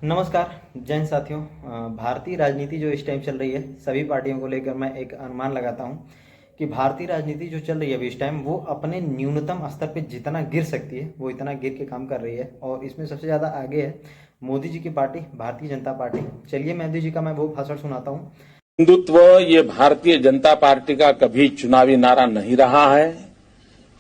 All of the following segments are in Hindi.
नमस्कार जैन साथियों। भारतीय राजनीति जो इस टाइम चल रही है, सभी पार्टियों को लेकर मैं एक अनुमान लगाता हूं कि भारतीय राजनीति जो चल रही है अभी इस टाइम, वो अपने न्यूनतम स्तर पे जितना गिर सकती है वो इतना गिर के काम कर रही है। और इसमें सबसे ज़्यादा आगे है मोदी जी की पार्टी, भारतीय जनता पार्टी। चलिए मोदी जी का मैं वो भाषण सुनाता हूँ। हिंदुत्व ये भारतीय जनता पार्टी का कभी चुनावी नारा नहीं रहा है।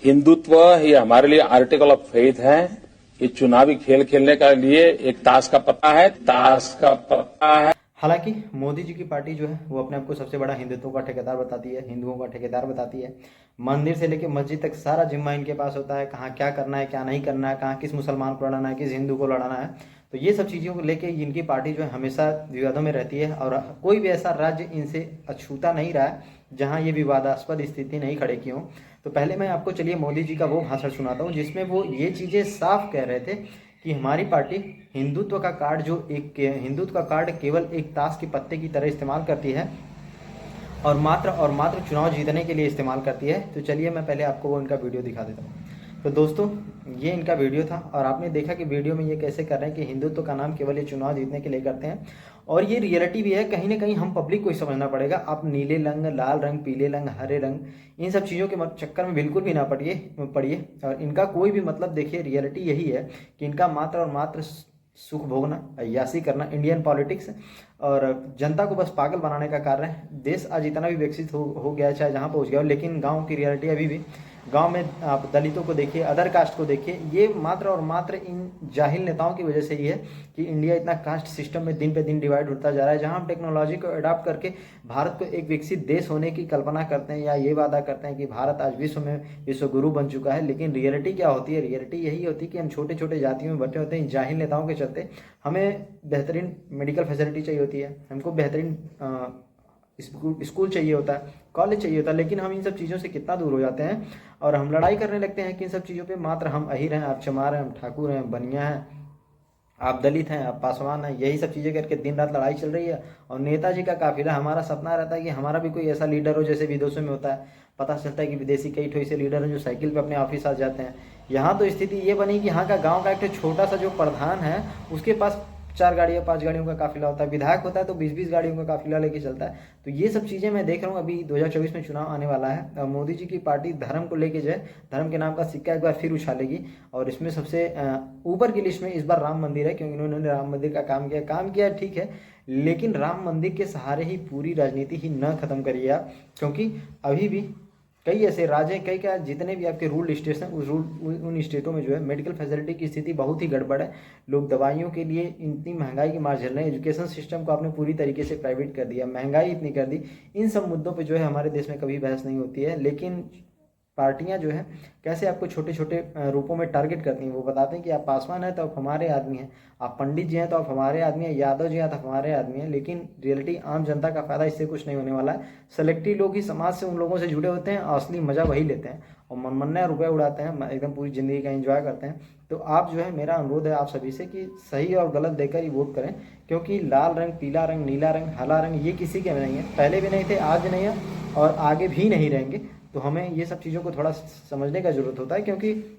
हिंदुत्व ये हमारे लिए आर्टिकल ऑफ फेथ है। ये चुनावी खेल खेलने के लिए एक ताश का पत्ता है, ताश का पत्ता है। हालांकि मोदी जी की पार्टी जो है वो अपने आप को सबसे बड़ा हिंदुत्व का ठेकेदार बताती है, हिंदुओं का ठेकेदार बताती है। मंदिर से लेकर मस्जिद तक सारा जिम्मा इनके पास होता है, कहाँ क्या करना है क्या नहीं करना है, कहाँ किस मुसलमान को लड़ाना है किस हिंदू को लड़ाना है। तो ये सब चीज़ों को लेके इनकी पार्टी जो है हमेशा विवादों में रहती है, और कोई भी ऐसा राज्य इनसे अछूता नहीं रहा है जहाँ ये विवादास्पद स्थिति नहीं खड़े की हो। तो पहले मैं आपको चलिए मोदी जी का वो भाषण सुनाता हूँ जिसमें वो ये चीज़ें साफ कह रहे थे कि हमारी पार्टी हिंदुत्व का कार्ड हिंदुत्व का कार्ड केवल एक ताश के पत्ते की तरह इस्तेमाल करती है और मात्र चुनाव जीतने के लिए इस्तेमाल करती है। तो चलिए मैं पहले आपको वो इनका वीडियो दिखा देता हूँ। तो दोस्तों, ये इनका वीडियो था और आपने देखा कि वीडियो में ये कैसे कर रहे हैं कि हिंदुत्व का नाम केवल ये चुनाव जीतने के लिए करते हैं। और ये रियलिटी भी है, कहीं ना कहीं हम पब्लिक को ही समझना पड़ेगा। आप नीले रंग, लाल रंग, पीले रंग, हरे रंग, इन सब चीज़ों के चक्कर में बिल्कुल भी ना पड़िए। और इनका कोई भी मतलब, देखिए रियलिटी यही है कि इनका मात्र और मात्र सुख भोगना, अय्यासी करना, इंडियन पॉलिटिक्स और जनता को बस पागल बनाने का कार्य है। देश आज इतना भी विकसित हो गया है, चाहे जहाँ पहुँच गया हो, लेकिन गांव की रियलिटी अभी भी, गांव में आप दलितों को देखिए, अदर कास्ट को देखिए। ये मात्र और मात्र इन जाहिल नेताओं की वजह से ही है कि इंडिया इतना कास्ट सिस्टम में दिन पे दिन डिवाइड होता जा रहा है। जहां हम टेक्नोलॉजी को अडॉप्ट करके भारत को एक विकसित देश होने की कल्पना करते हैं या ये वादा करते हैं कि भारत आज विश्व में विश्व गुरु बन चुका है, लेकिन रियलिटी क्या होती है? रियलिटी यही होती है कि हम छोटे छोटे जातियों में बटे होते हैं। इन जाहिल नेताओं के चलते हमें बेहतरीन मेडिकल फैसिलिटी चाहिए होती है, हमको बेहतरीन स्कूल चाहिए होता है, कॉलेज चाहिए होता है, लेकिन हम इन सब चीज़ों से कितना दूर हो जाते हैं और हम लड़ाई करने लगते हैं कि इन सब चीज़ों पे मात्र हम अहीर हैं, आप चमार हैं, हम ठाकुर हैं, बनिया हैं, आप दलित हैं, आप पासवान हैं, यही सब चीज़ें करके दिन रात लड़ाई चल रही है। और नेताजी का काफिला, हमारा सपना रहता है कि हमारा भी कोई ऐसा लीडर हो जैसे विदेशों में होता है। पता चलता है कि विदेशी कई ठो ऐसे लीडर हैं जो साइकिल पे अपने ऑफिस आ जाते हैं। यहाँ तो स्थिति ये बनी कि यहाँ का गाँव का एक छोटा सा जो प्रधान है उसके पास 4 गाड़ियाँ 5 गाड़ियों का काफिला होता है, विधायक होता है तो 20-20 गाड़ियों का काफिला लेके चलता है। तो ये सब चीज़ें मैं देख रहा हूँ। अभी 2024 में चुनाव आने वाला है और मोदी जी की पार्टी धर्म को लेके जो है, धर्म के नाम का सिक्का एक बार फिर उछालेगी। और इसमें सबसे ऊपर की लिस्ट में इस बार राम मंदिर है, क्योंकि इन्होंने राम मंदिर का काम किया ठीक है, लेकिन राम मंदिर के सहारे ही पूरी राजनीति ही न खत्म करिए आप, क्योंकि अभी भी कई ऐसे राज्य हैं, कई क्या जितने भी आपके रूल स्टेट्स हैं उन स्टेटों में जो है मेडिकल फैसिलिटी की स्थिति बहुत ही गड़बड़ है। लोग दवाइयों के लिए इतनी महंगाई की मार झेल रहे हैं। एजुकेशन सिस्टम को आपने पूरी तरीके से प्राइवेट कर दिया, महंगाई इतनी कर दी। इन सब मुद्दों पे जो है हमारे देश में कभी बहस नहीं होती है, लेकिन पार्टियां जो है कैसे आपको छोटे छोटे रूपों में टारगेट करती हैं। वो बताते हैं कि आप पासवान हैं तो आप हमारे आदमी हैं, आप पंडित जी हैं तो आप हमारे आदमी हैं, यादव जी हैं तो हमारे आदमी हैं, लेकिन रियलिटी आम जनता का फायदा इससे कुछ नहीं होने वाला है। सेलेक्टिव लोग ही समाज से उन लोगों से जुड़े होते हैं, असली मजा वही लेते हैं और मनमन्ना रुपये उड़ाते हैं, एकदम पूरी जिंदगी का एंजॉय करते हैं। तो आप जो है, मेरा अनुरोध है आप सभी से कि सही और गलत देकर ही वोट करें, क्योंकि लाल रंग, पीला रंग, नीला रंग, हरा रंग ये किसी के नहीं है, पहले भी नहीं थे, आज भी नहीं है और आगे भी नहीं रहेंगे। तो हमें ये सब चीज़ों को थोड़ा समझने का ज़रूरत होता है, क्योंकि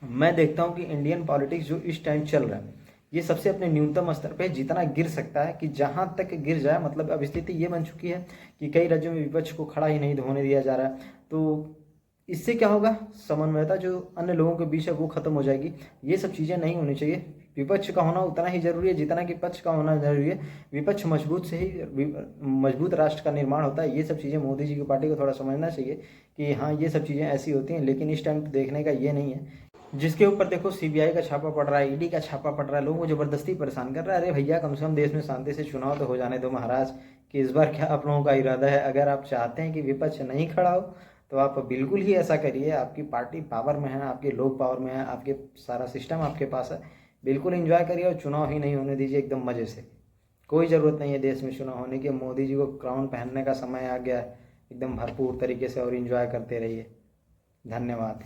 मैं देखता हूँ कि इंडियन पॉलिटिक्स जो इस टाइम चल रहा है ये सबसे अपने न्यूनतम स्तर पे जितना गिर सकता है कि जहाँ तक गिर जाए। मतलब अब स्थिति ये बन चुकी है कि कई राज्यों में विपक्ष को खड़ा ही नहीं होने दिया जा रहा है। तो इससे क्या होगा? समन्वयता जो अन्य लोगों के बीच है वो खत्म हो जाएगी। ये सब चीज़ें नहीं होनी चाहिए। विपक्ष का होना उतना ही जरूरी है जितना कि पक्ष का होना जरूरी है। विपक्ष मजबूत से ही मजबूत राष्ट्र का निर्माण होता है। ये सब चीज़ें मोदी जी की पार्टी को थोड़ा समझना चाहिए कि हाँ, ये सब चीज़ें ऐसी होती हैं, लेकिन इस टाइम देखने का ये नहीं है। जिसके ऊपर देखो सीबीआई का छापा पड़ रहा है, ईडी का छापा पड़ रहा है, लोगों को जबरदस्ती परेशान कर रहा है। अरे भैया, कम से कम देश में शांति से चुनाव तो हो जाने दो महाराज। कि इस बार क्या आप लोगों का इरादा है? अगर आप चाहते हैं कि विपक्ष नहीं खड़ा हो तो आप बिल्कुल ही ऐसा करिए। आपकी पार्टी पावर में है, आपके लोग पावर में है, आपके सारा सिस्टम आपके पास है, बिल्कुल एंजॉय करिए और चुनाव ही नहीं होने दीजिए एकदम मज़े से। कोई ज़रूरत नहीं है देश में चुनाव होने की। मोदी जी को क्राउन पहनने का समय आ गया है एकदम भरपूर तरीके से, और एंजॉय करते रहिए। धन्यवाद।